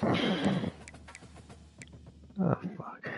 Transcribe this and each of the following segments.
Oh, fuck.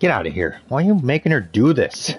Get out of here. Why are you making her do this?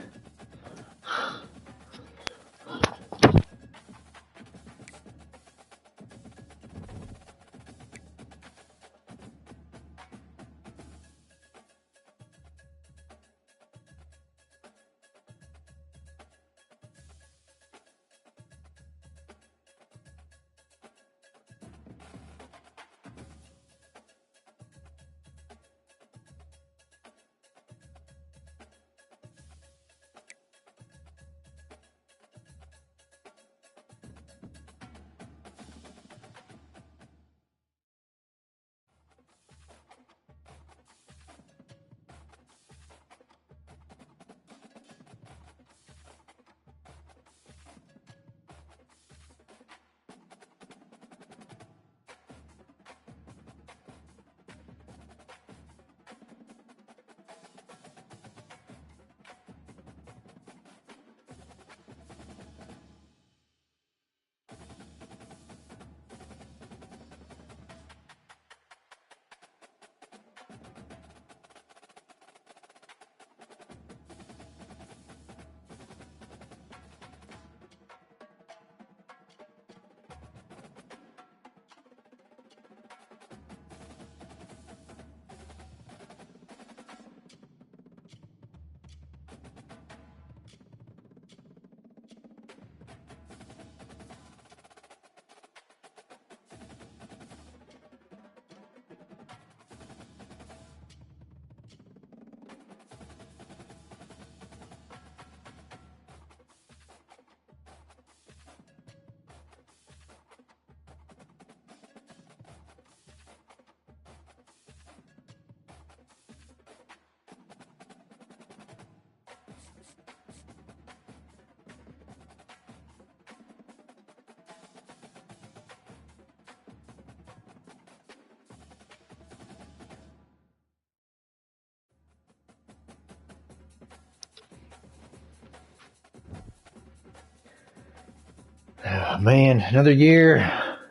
Man, another year.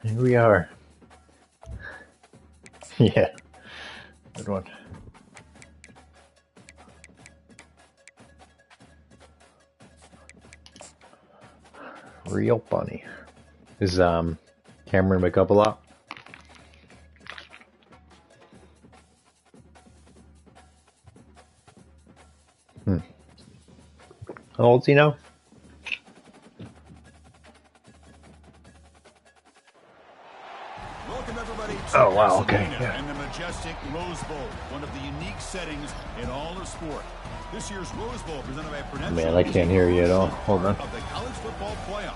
Here we are. Yeah. Good one. Real funny. Is Cameron wake up a lot? How old's he now? Welcome everybody to Oh wow, okay. Yeah. And the majestic Rose Bowl, one of the unique settings in all of sport. This year's Rose Bowl presented by Prudential. Man, I can't hear you at all. Hold on. Of the college football playoff.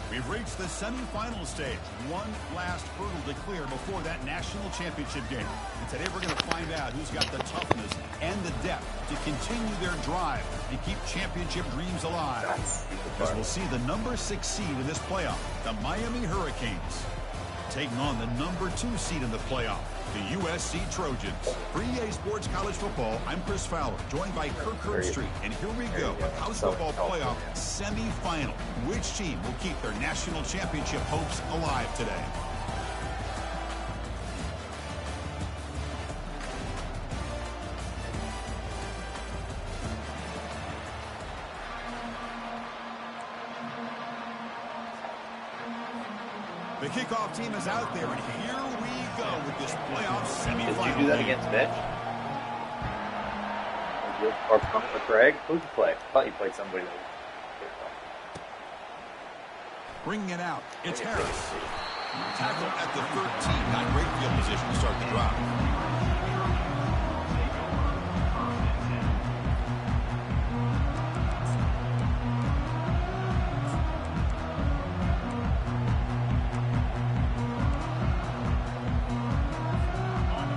We've reached the semifinal stage. One last hurdle to clear before that national championship game. And today we're going to find out who's got the toughness and the depth to continue their drive and keep championship dreams alive. As we'll see the number 6 seed in this playoff, the Miami Hurricanes, taking on the number 2 seed in the playoff, the USC Trojans. For EA Sports College Football, I'm Chris Fowler, joined by Kirk Herbstreit. And here we go, a college football playoff semifinal. Which team will keep their national championship hopes alive today? The kickoff team is out there, and here we go with this playoff semifinal. Did you do that against Mitch? Or for Craig? Who'd you play? I thought you played somebody. Bringing it out, it's Harris. Tackle at the 13. Not great field position to start the drive.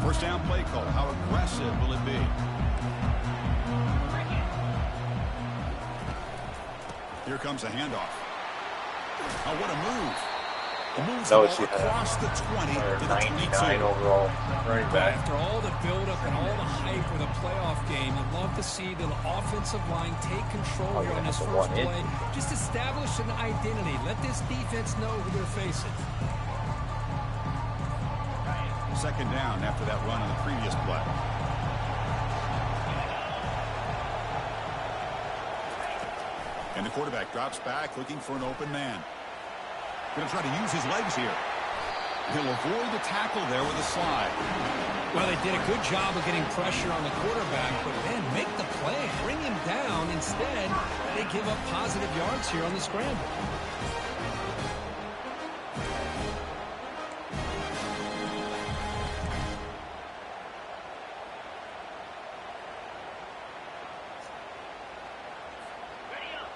First down play call. How aggressive will it be? Here comes a handoff. Oh, what a move. The move's across the 20 to the 22. Overall running back. After all the build-up and all the hype with a playoff game, I'd love to see the offensive line take control here on this first play. Just establish an identity. Let this defense know who they're facing. Second down after that run on the previous play. And the quarterback drops back looking for an open man. Going to try to use his legs here. He'll avoid the tackle there with a slide. Well, they did a good job of getting pressure on the quarterback, but then make the play. Bring him down. Instead, they give up positive yards here on the scramble.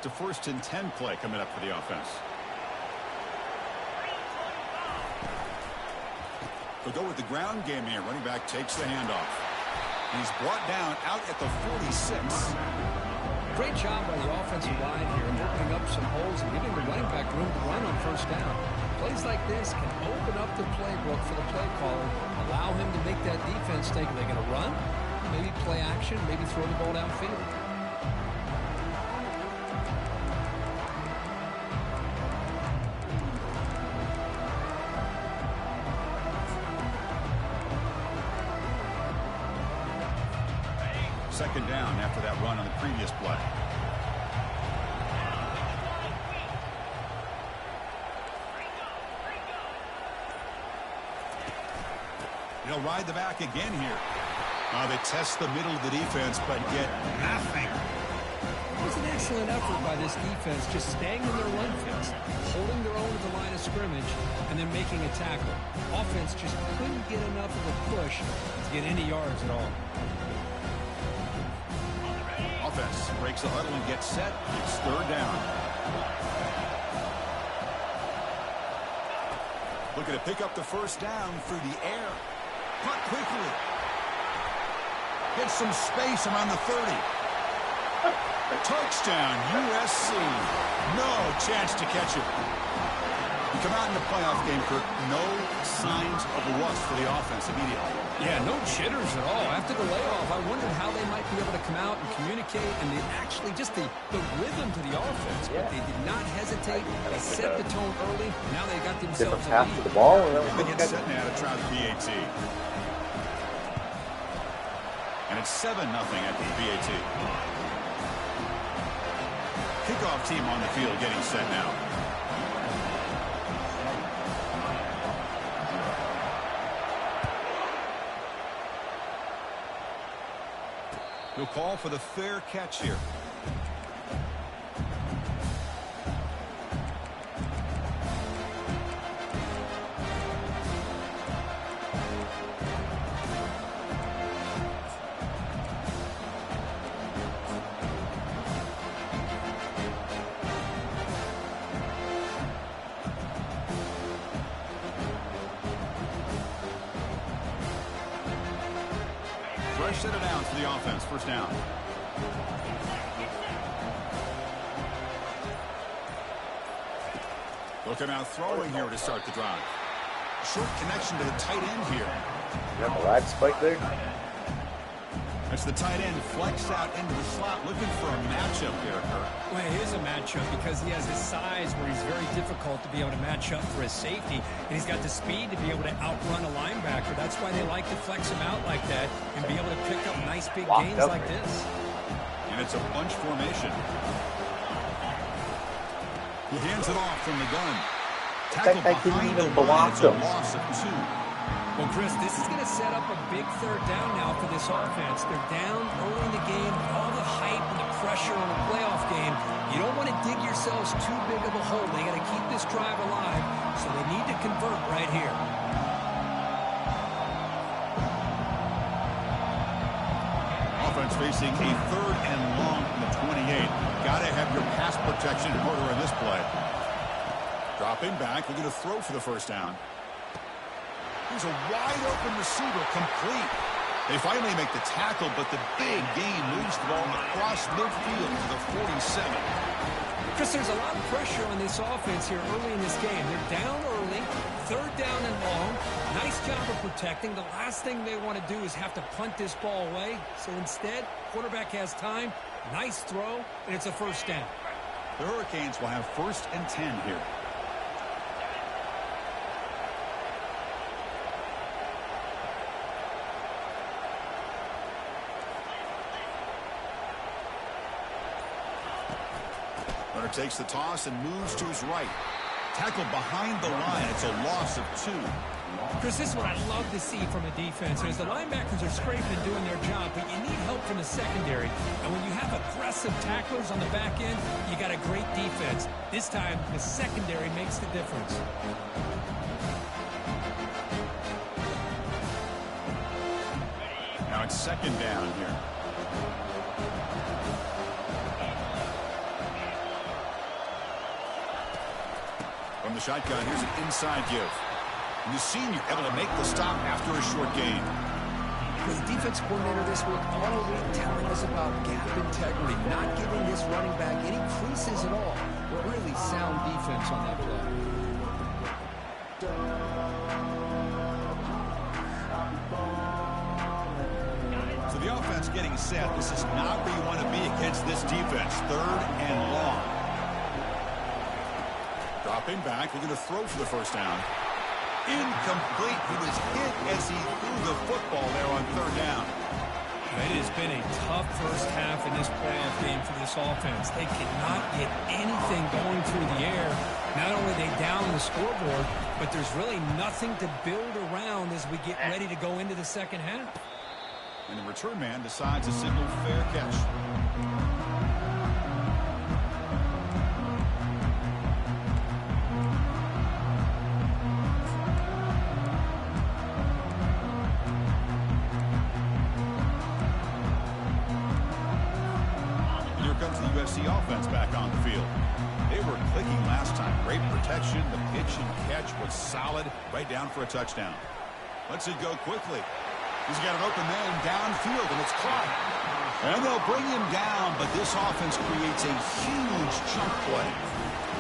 It's a 1st and 10 play coming up for the offense. They'll go with the ground game here. Running back takes the handoff. He's brought down out at the 46. Great job by the offensive line here in opening up some holes and giving the running back room to run on first down. Plays like this can open up the playbook for the play caller, allow him to make that defense think, are they going to run? Maybe play action, maybe throw the ball downfield. Second down after that run on the previous play. They'll ride the back again here. They test the middle of the defense, but get nothing. It was an excellent effort by this defense, just staying in their run fence, holding their own at the line of scrimmage, and then making a tackle. Offense just couldn't get enough of a push to get any yards at all. Offense breaks the huddle and gets set. It's third down. Looking to pick up the first down through the air. Cut quickly. Gets some space around the 30. Touchdown, USC. No chance to catch it. come out in the playoff game, Kirk, no signs of rust for the offense immediately. Yeah, no jitters at all. After the layoff, I wondered how they might be able to come out and communicate, and they actually just the rhythm to the offense. But they did not hesitate. They set the tone early. Now they got themselves Different a path lead. to the ball. They get set now to try the BAT. And it's 7-0 at the BAT. Kickoff team on the field getting set now. He'll call for the fair catch here. Fresh set of downs for the offense. First down. Looking out throwing here to start the drive. Short connection to the tight end here. You got the lag spike there? That's the tight end flex out into the slot looking for a matchup there, Kirk. Well, it is a matchup because he has his size where he's very difficult to be able to match up for his safety. And he's got the speed to be able to outrun a linebacker. That's why they like to flex him out like that and be able to pick up nice big gains like this. And it's a bunch formation. He hands it off from the gun. Tackle behind the line. It's a loss of 2. Well, Chris, this is going to set up a big third down now for this offense. They're down early in the game. All the hype and the pressure on a playoff game. You don't want to dig yourselves too big of a hole. They got to keep this drive alive, so they need to convert right here. Offense facing a third and long from the 28. Got to have your pass protection in order in this play. Dropping back, looking to throw for the first down. Here's a wide-open receiver, complete. They finally make the tackle, but the big gain moves the ball across midfield to the 47. Chris, there's a lot of pressure on this offense here early in this game. They're down early, third down and long. Nice job of protecting. The last thing they want to do is have to punt this ball away. So instead, quarterback has time, nice throw, and it's a first down. The Hurricanes will have 1st and 10 here. Runner takes the toss and moves to his right. Tackled behind the line. It's a loss of 2. Chris, this is what I love to see from a defense. As the linebackers are scraping and doing their job, but you need help from the secondary. And when you have aggressive tacklers on the back end, you got a great defense. This time, the secondary makes the difference. Now it's 2nd down here. From the shotgun, here's an inside give. And the senior able to make the stop after a short gain. The defense coordinator this week all week telling us about gap integrity, not giving this running back any creases at all. Really sound defense on that play. So the offense getting set. This is not where you want to be against this defense. 3rd and long. Dropping back, looking to throw for the first down. Incomplete. He was hit as he threw the football there on 3rd down. It has been a tough first half in this playoff game for this offense. They cannot get anything going through the air. Not only are they down the scoreboard, but there's really nothing to build around as we get ready to go into the second half. And the return man decides a single fair catch. Offense back on the field. They were clicking last time. Great protection. The pitch and catch was solid. Right down for a touchdown. Lets it go quickly. He's got an open man downfield, and it's caught. And they'll bring him down, but this offense creates a huge chunk play.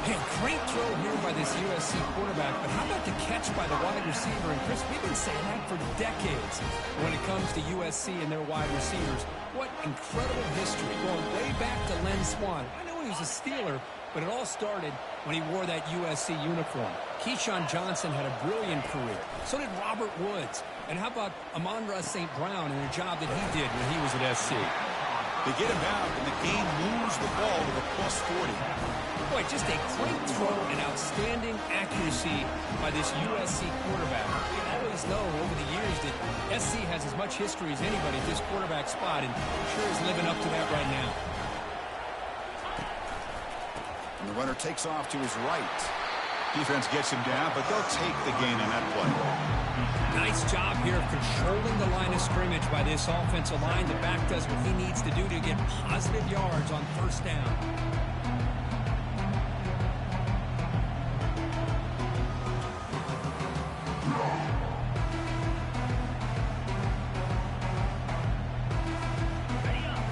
Hey, great throw here by this USC quarterback, but how about the catch by the wide receiver? And Chris, we've been saying that for decades when it comes to USC and their wide receivers. What incredible history, going way back to Len Swan. I know he was a Steeler, but it all started when he wore that USC uniform. Keyshawn Johnson had a brilliant career. So did Robert Woods. And how about Amon-Ra St. Brown and the job that he did when he was at SC? They get him out, and the game moves the ball to the plus 40. Boy, just a great throw and outstanding accuracy by this USC quarterback. We always know over the years that SC has as much history as anybody at this quarterback spot, and sure is living up to that right now. And the runner takes off to his right. Defense gets him down, but they'll take the gain on that play. Nice job here of controlling the line of scrimmage by this offensive line. The back does what he needs to do to get positive yards on first down.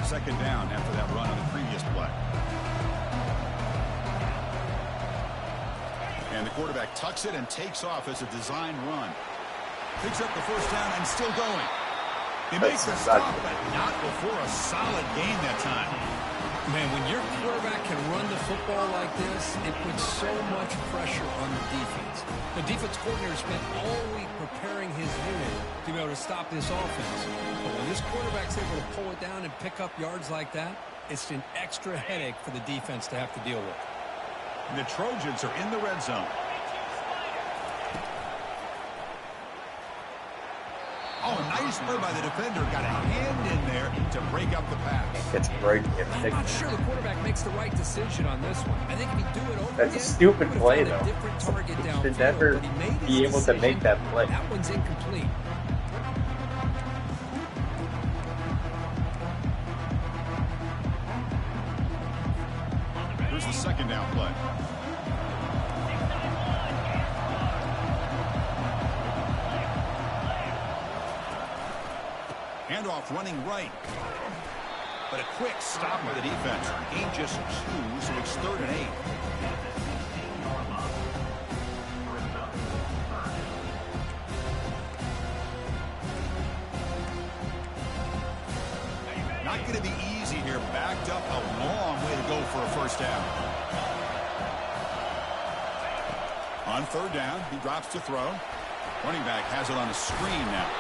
Second down after that run on the previous play. And the quarterback tucks it and takes off as a design run. Picks up the first down and still going. He makes the stop, but not before a solid gain that time. Man, when your quarterback can run the football like this, it puts so much pressure on the defense. The defense coordinator spent all week preparing his unit to be able to stop this offense. But when this quarterback's able to pull it down and pick up yards like that, it's an extra headache for the defense to have to deal with. And the Trojans are in the red zone. Oh, nice play by the defender. Got a hand in there to break up the pass. It's break. I'm not sure the quarterback makes the right decision on this one. I think if he do it over That's again, a stupid he play, found a though. different target He downfield, should never but he made his be able to make decision. that play. That one's incomplete. Here's the second down play. Handoff running right. But a quick stop by the defense. Gain just 2, so it's 3rd and 8. Not going to be easy here. Backed up a long way to go for a first down. On 3rd down, he drops to throw. Running back has it on a screen now.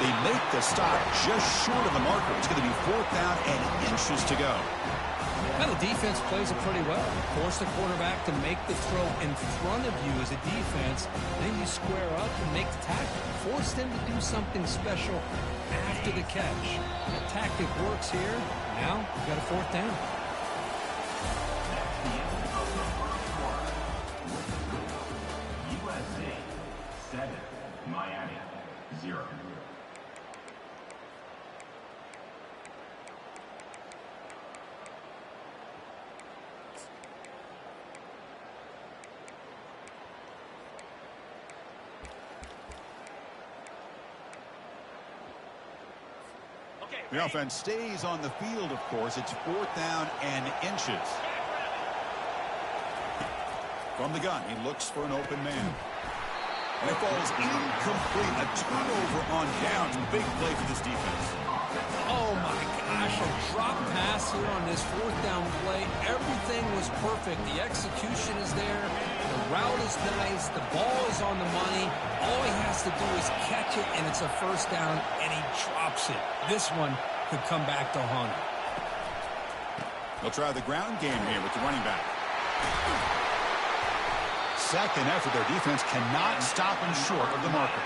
They make the stop just short of the marker. It's going to be 4th down and inches to go. Well, the defense plays it pretty well. Force the quarterback to make the throw in front of you as a defense. Then you square up and make the tackle. Force them to do something special after the catch. The tactic works here. Now you've got a 4th down. USA 7, Miami 0. The offense stays on the field, of course. It's 4th down and inches. From the gun, he looks for an open man. And it falls incomplete. A turnover on downs. Big play for this defense. Oh, my gosh. A drop pass here on this 4th down play. Everything was perfect. The execution is there. The route is nice. The ball is on the money. All he has to do is catch it, and it's a 1st down, and he drops it. This one could come back to haunt him. They'll try the ground game here with the running back. Second effort, their defense cannot stop him short of the marker.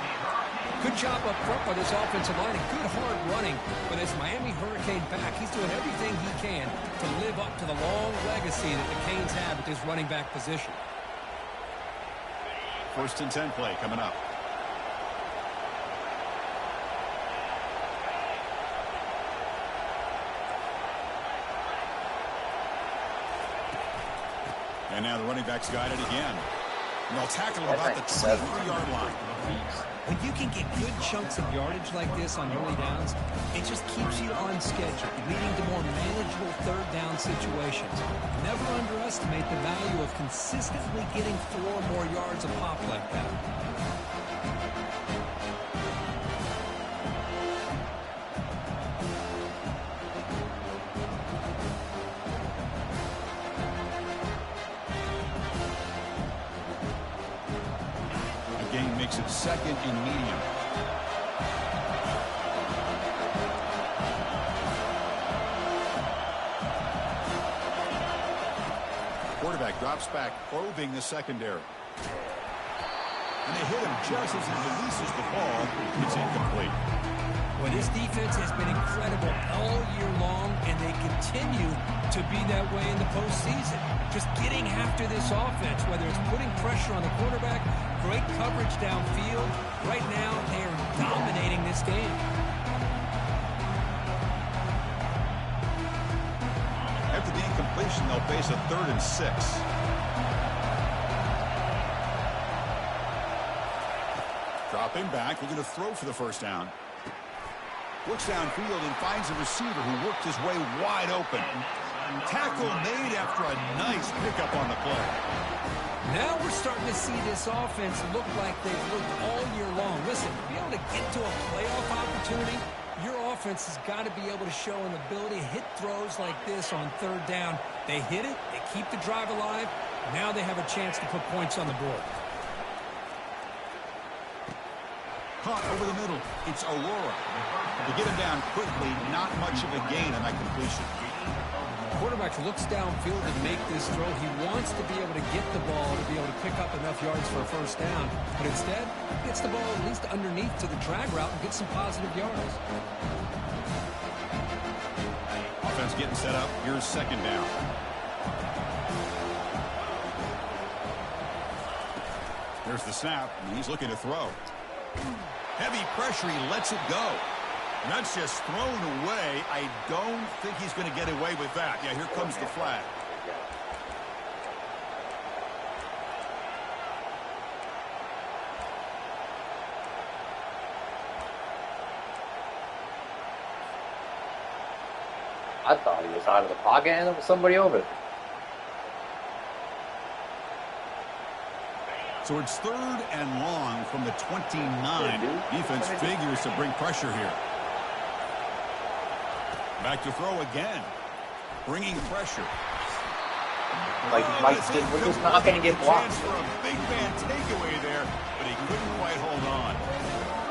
Good job up front by this offensive line and good hard running by this Miami Hurricane back. He's doing everything he can to live up to the long legacy that the Canes have at this running back position. 1st and 10 play coming up. And now the running back's got it again. And they'll tackle him That's about the like 7. 23-yard line. When you can get good chunks of yardage like this on early downs, it just keeps you on schedule, leading to more manageable third down situations. Never underestimate the value of consistently getting 4 or more yards a pop like that. Makes it second and medium. Quarterback drops back, probing the secondary. And they hit him just as he releases the ball. It's incomplete. Well, this defense has been incredible all year long, and they continue to be that way in the postseason. Just getting after this offense, whether it's putting pressure on the quarterback, great coverage downfield. Right now, they are dominating this game. After the incompletion, they'll face a 3rd and 6. Dropping back, looking to throw for the first down. Looks downfield and finds a receiver who worked his way wide open. Tackle made after a nice pickup on the play. Now we're starting to see this offense look like they've looked all year long. Listen, to be able to get to a playoff opportunity, your offense has got to be able to show an ability to hit throws like this on 3rd down. They hit it, they keep the drive alive. Now they have a chance to put points on the board. Caught over the middle. It's Aurora. To get him down quickly, not much of a gain on that completion. Quarterback looks downfield and make this throw. He wants to be able to get the ball to be able to pick up enough yards for a first down. But instead, he gets the ball at least underneath to the drag route and gets some positive yards. Offense getting set up. Here's second down. There's the snap, and he's looking to throw. Heavy pressure, he lets it go. And that's just thrown away. I don't think he's going to get away with that. Yeah, here comes the flag. I thought he was out of the pocket and there was somebody over it. So it's 3rd and long from the 29. Defense figures to bring pressure here. Back to throw again. Bringing pressure. Like Mike said, we're just not going to get blocked. For a big man takeaway there, but he couldn't quite hold on.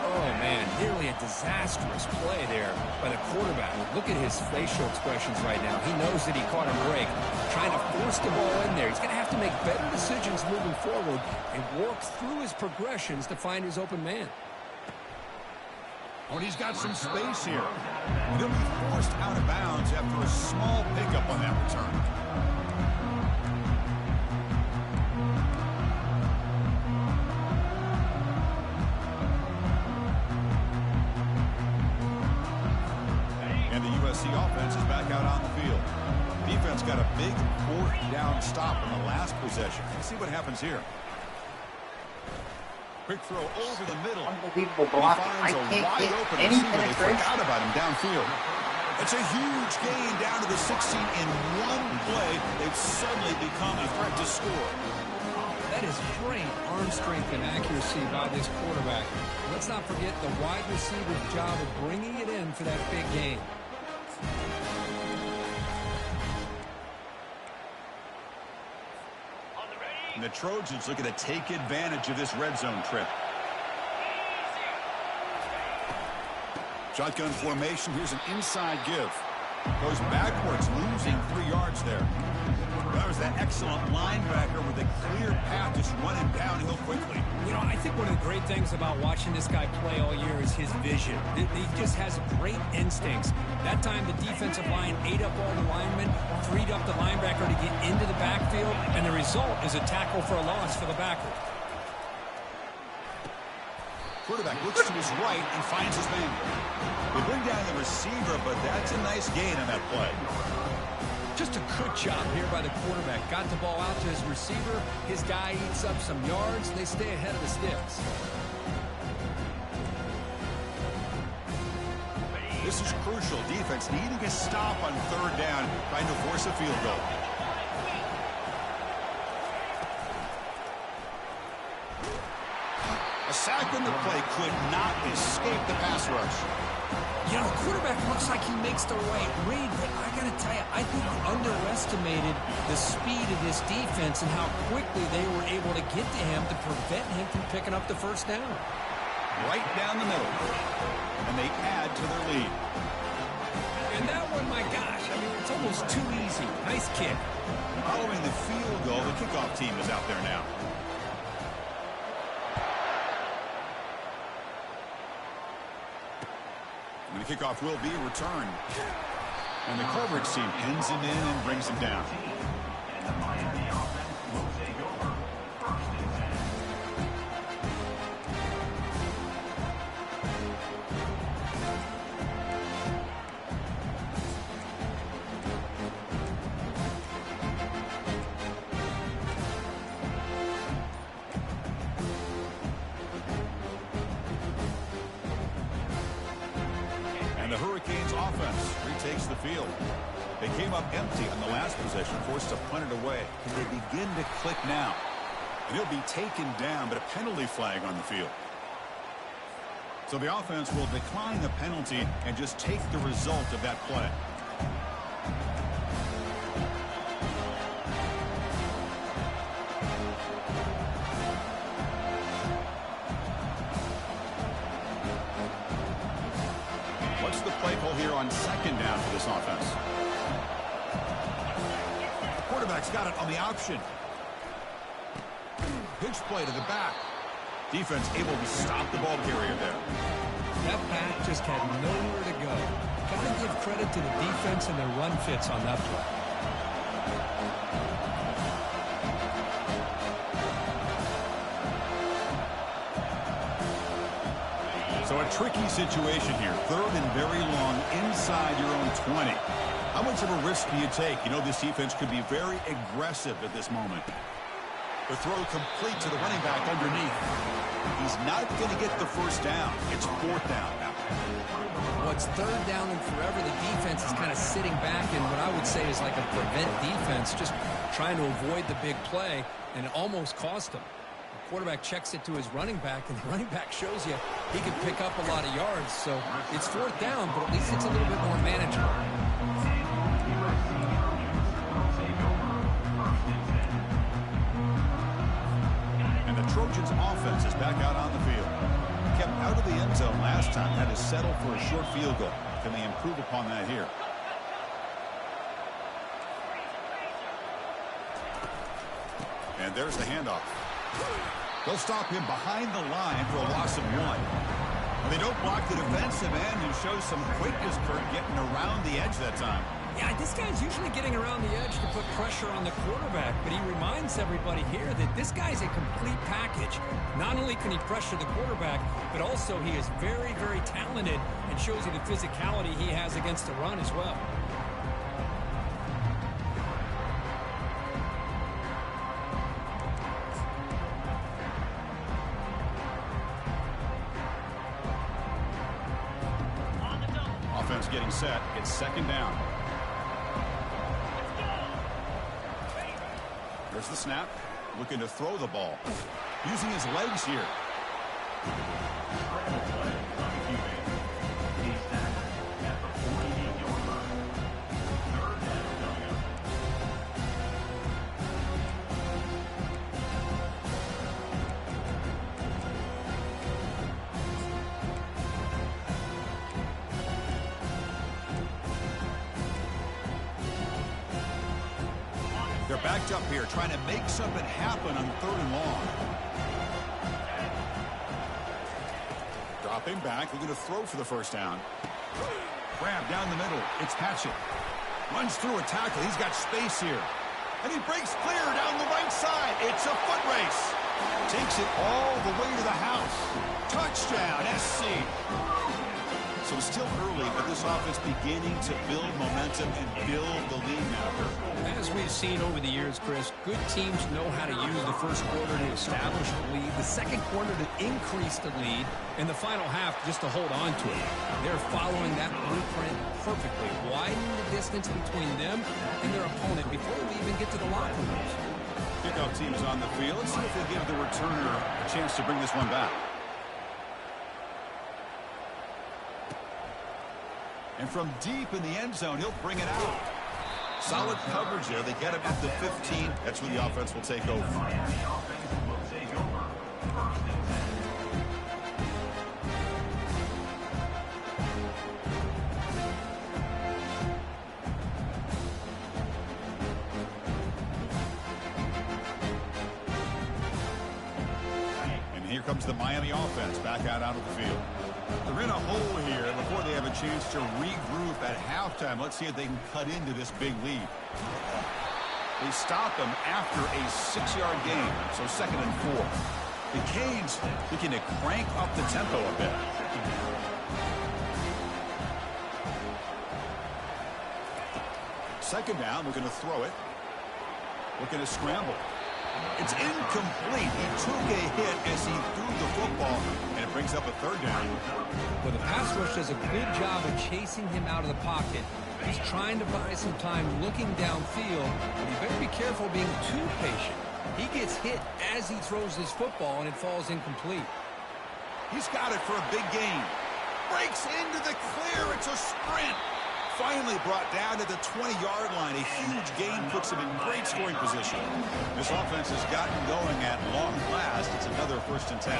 Oh, man, nearly a disastrous play there by the quarterback. Look at his facial expressions right now. He knows that he caught a break, trying to force the ball in there. He's going to have to make better decisions moving forward and work through his progressions to find his open man. Oh, and he's got some space here. He'll be forced out of bounds after a small pickup on that return. And the USC offense is back out on the field. Defense got a big 4th down stop in the last possession. Let's see what happens here. Quick throw over the middle. Unbelievable block. I can't get any penetration. They forgot about him downfield. It's a huge gain down to the 16 in one play. They've suddenly become a threat to score. That is great arm strength and accuracy by this quarterback. Let's not forget the wide receiver's job of bringing it in for that big game. And the Trojans looking to take advantage of this red zone trip. Shotgun formation. Here's an inside give. Goes backwards, losing 3 yards there. That was that excellent linebacker with a clear path, just running downhill quickly. You know, I think one of the great things about watching this guy play all year is his vision. He just has great instincts. That time, the defensive line ate up all the linemen, freed up the linebacker to get into the backfield, and the result is a tackle for a loss for the backer. Quarterback looks to his right and finds his man. They bring down the receiver, but that's a nice gain on that play. Just a good job here by the quarterback. Got the ball out to his receiver. His guy eats up some yards. They stay ahead of the sticks. This is crucial. Defense needing a stop on third down, trying to force a field goal. A sack on the play could not escape the pass rush. You know, the quarterback looks like he makes the right read, but I got to tell you, I think he underestimated the speed of this defense and how quickly they were able to get to him to prevent him from picking up the first down. Right down the middle. And they add to their lead. And that one, my gosh, I mean, it's almost too easy. Nice kick. Following the field goal, the kickoff team is out there now. And the kickoff will be returned. And the coverage team pins him in and brings him down. And the Miami offense will take over. 1st and 10. And the Hurricanes offense retakes the field. They came up empty on the last possession, forced to punt it away. And they begin to click now. And he'll be taken down, but a penalty flag on the field. So the offense will decline the penalty and just take the result of that play. What's the play call here on 2nd down for this offense? The quarterback's got it on the option. Pitch play to the back. Defense able to stop the ball carrier there. That back just had nowhere to go. Got to give credit to the defense and their run fits on that play. So a tricky situation here. 3rd and very long inside your own 20. How much of a risk do you take? You know, this defense could be very aggressive at this moment. The throw complete to the running back underneath. He's not going to get the first down. It's 4th down now. Well, it's 3rd down and forever. The defense is kind of sitting back in what I would say is like a prevent defense, just trying to avoid the big play, and it almost cost him. The quarterback checks it to his running back, and the running back shows you he can pick up a lot of yards. So it's 4th down, but at least it's a little bit more manageable. Trojans offense is back out on the field. Kept out of the end zone last time, had to settle for a short field goal. Can they improve upon that here? And there's the handoff. They'll stop him behind the line for a loss of 1. They don't block the defensive end and show some quickness, Kurt, getting around the edge that time. Yeah, this guy's usually getting around the edge to put pressure on the quarterback, but he reminds everybody here that this guy's a complete package. Not only can he pressure the quarterback, but also he is very, very talented and shows you the physicality he has against the run as well. Offense getting set. It's 2nd down. There's the snap. Looking to throw the ball. Using his legs here. They're backed up here, trying to make something happen on 3rd and long. Dropping back, looking to throw for the first down. Grab down the middle. It's Patchett. Runs through a tackle. He's got space here. And he breaks clear down the right side. It's a foot race. Takes it all the way to the house. Touchdown, SC. So it's still early, but this offense beginning to build momentum and build the lead now. As we've seen over the years, Chris, good teams know how to use the first quarter to establish the lead, the second quarter to increase the lead, and the final half just to hold on to it. They're following that blueprint perfectly, widening the distance between them and their opponent before they even get to the locker rooms. Kickoff team is on the field. Let's see if they give the returner a chance to bring this one back. And from deep in the end zone, he'll bring it out. Solid coverage there. They get him at the 15. That's where the offense will take over. And here comes the Miami offense back out onto the field. They're in a hole here before they have a chance to regroup at halftime. Let's see if they can cut into this big lead. They stop them after a 6-yard gain, so 2nd and 4. The Canes looking to crank up the tempo a bit. Second down, looking to throw it. Looking to scramble. It's incomplete. He took a hit as he threw the football, and it brings up a 3rd down. Well, the pass rush does a good job of chasing him out of the pocket. He's trying to buy some time looking downfield, but you better be careful being too patient. He gets hit as he throws his football, and it falls incomplete. He's got it for a big gain. Breaks into the clear. It's a sprint. Finally brought down to the 20-yard line. A huge gain puts him in great scoring position. This offense has gotten going at long last. It's another 1st and 10.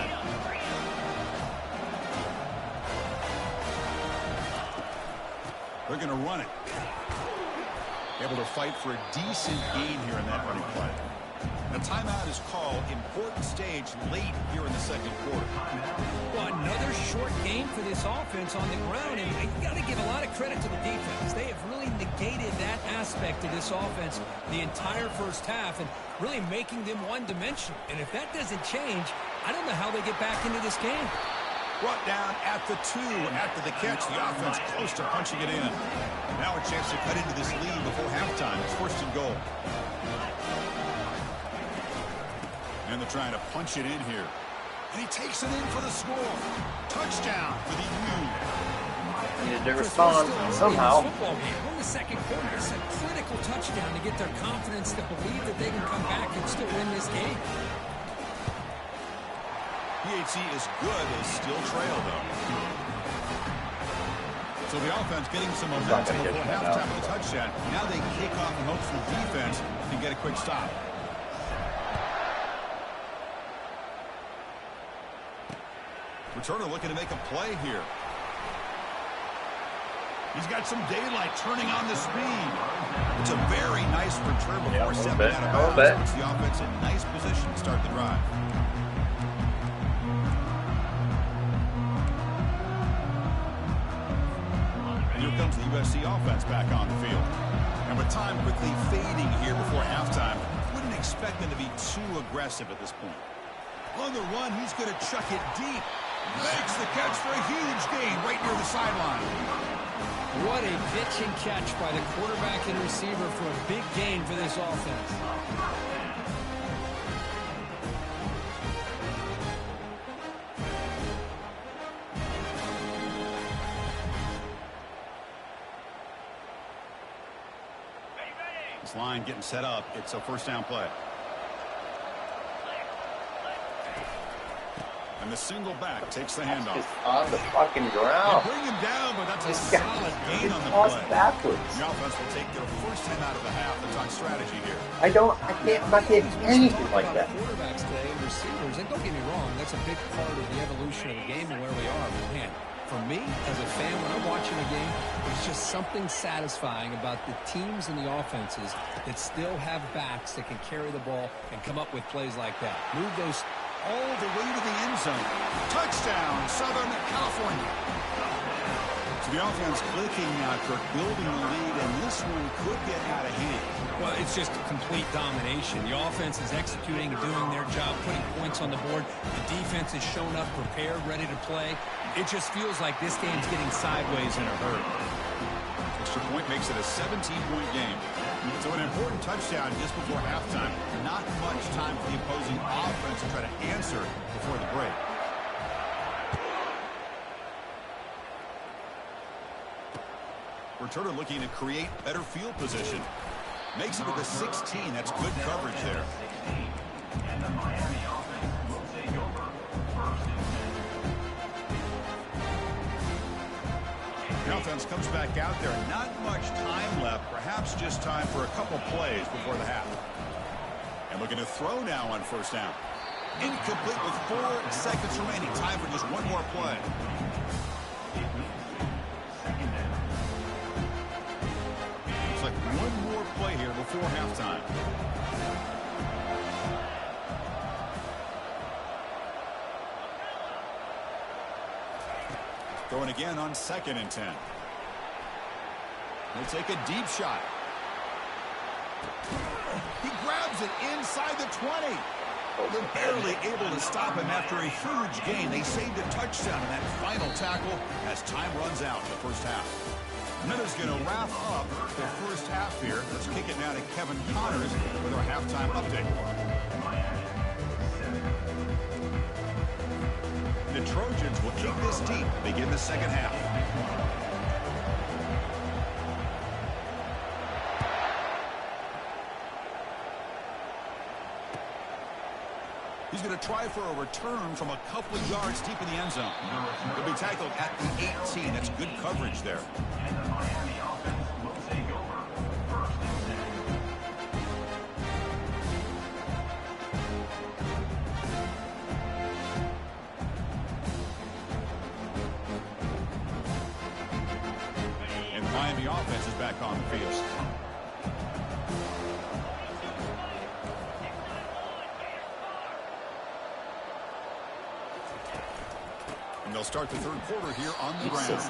They're going to run it. Able to fight for a decent gain here in that running play. The timeout is called. Important stage late here in the 2nd quarter. Well, another short game for this offense on the ground, and you got to give a lot of credit to the defense. They have really negated that aspect of this offense the entire first half and really making them one-dimensional. And if that doesn't change, I don't know how they get back into this game. Brought down at the 2 after the catch. The offense close to punching it in. Now a chance to cut into this lead before halftime. It's 1st and goal. And they're trying to punch it in here. And he takes it in for the score. Touchdown for the U. Needed to respond somehow. Football game in the 2nd quarter. It's a critical touchdown to get their confidence to believe that they can come back and still win this game. PHC is good. They still trail, though. So the offense getting some momentum before halftime with a touchdown. Now they kick off and hopes the defense can get a quick stop. Returner looking to make a play here. He's got some daylight turning on the speed. It's a very nice return before stepping out of bounds. Puts the offense in nice position to start the drive. And here comes the USC offense back on the field. And with time quickly fading here before halftime, wouldn't expect them to be too aggressive at this point. On the run, he's going to chuck it deep. Makes the catch for a huge gain right near the sideline. What a pitch and catch by the quarterback and receiver for a big gain for this offense. This line getting set up. It's a 1st down play. And the single back takes the handoff. Just on the fucking ground. They bring him down, but that's a This guy solid gain on the tossed play. backwards. The offense will take their 1st 10 out of the half. That's on strategy here. I'm not getting anything like that. Quarterbacks today and receivers, and don't get me wrong, that's a big part of the evolution of the game and where we are. But man, for me, as a fan, when I'm watching a game, there's just something satisfying about the teams and the offenses that still have backs that can carry the ball and come up with plays like that. Move those All the way to the end zone. Touchdown, Southern California. So the offense clicking now, Kirk, building the lead, and this one could get out of hand. Well, it's just a complete domination. The offense is executing and doing their job, putting points on the board. The defense has shown up, prepared, ready to play. It just feels like this game's getting sideways in a hurry. Extra point makes it a 17-point game. So an important touchdown just before halftime. Not much time for the opposing offense to try to answer before the break. Returner looking to create better field position. Makes it to the 16. That's good coverage there. And the Miami offense will take over. First and 10. The offense comes back out there. Not much time left. Perhaps just time for a couple plays before the half. And looking to throw now on first down. Incomplete with 4 seconds remaining. Time for just one more play. Looks like one more play here before halftime. Going again on 2nd and 10. He'll take a deep shot. He grabs it inside the 20. They're barely able to stop him after a huge gain. They saved a touchdown in that final tackle as time runs out in the first half. Minutes going to wrap up the first half here. Let's kick it now to Kevin Connors with our halftime update. The Trojans will keep this deep to begin the second half. He's going to try for a return from a couple of yards deep in the end zone. He'll be tackled at the 18. That's good coverage there. And the Miami offense will take over. First and 10. And the Miami offense is back on the field. And they'll start the third quarter here on the ground.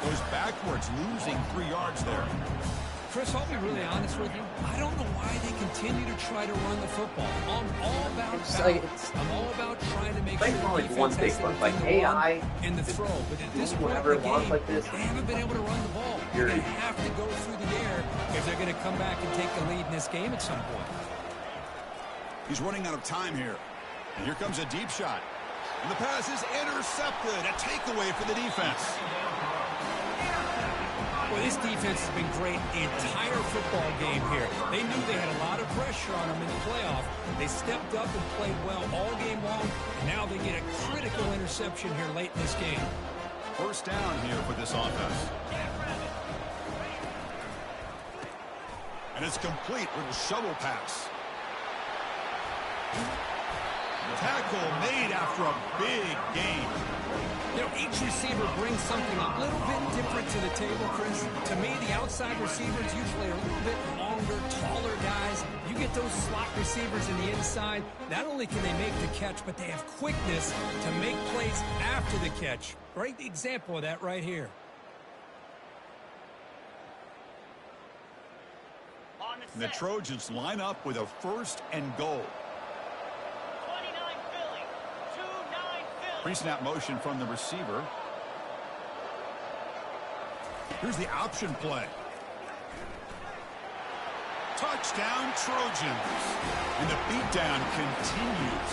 Goes backwards, losing 3 yards there. Chris, I'll be really honest with you. I don't know why they continue to try to run the football. I'm all about balance. I'm all about trying to make sure the defense has something to run and the throw. But at this point in the game, they haven't been able to run the ball. They're going to have to go through the air if they're going to come back and take the lead in this game at some point. He's running out of time here. And here comes a deep shot. And the pass is intercepted. A takeaway for the defense. Well, this defense has been great the entire football game here. They knew they had a lot of pressure on them in the playoff. They stepped up and played well all game long. And now they get a critical interception here late in this game. First down here for this offense. And it's complete with a shovel pass. Tackle made after a big game. You know, each receiver brings something a little bit different to the table, Chris. To me, the outside receivers usually are a little bit longer, taller guys. You get those slot receivers in the inside, not only can they make the catch, but they have quickness to make plays after the catch. Great example of that right here. And the Trojans line up with a 1st and goal. Pre-snap motion from the receiver. Here's the option play. Touchdown Trojans. And the beatdown continues.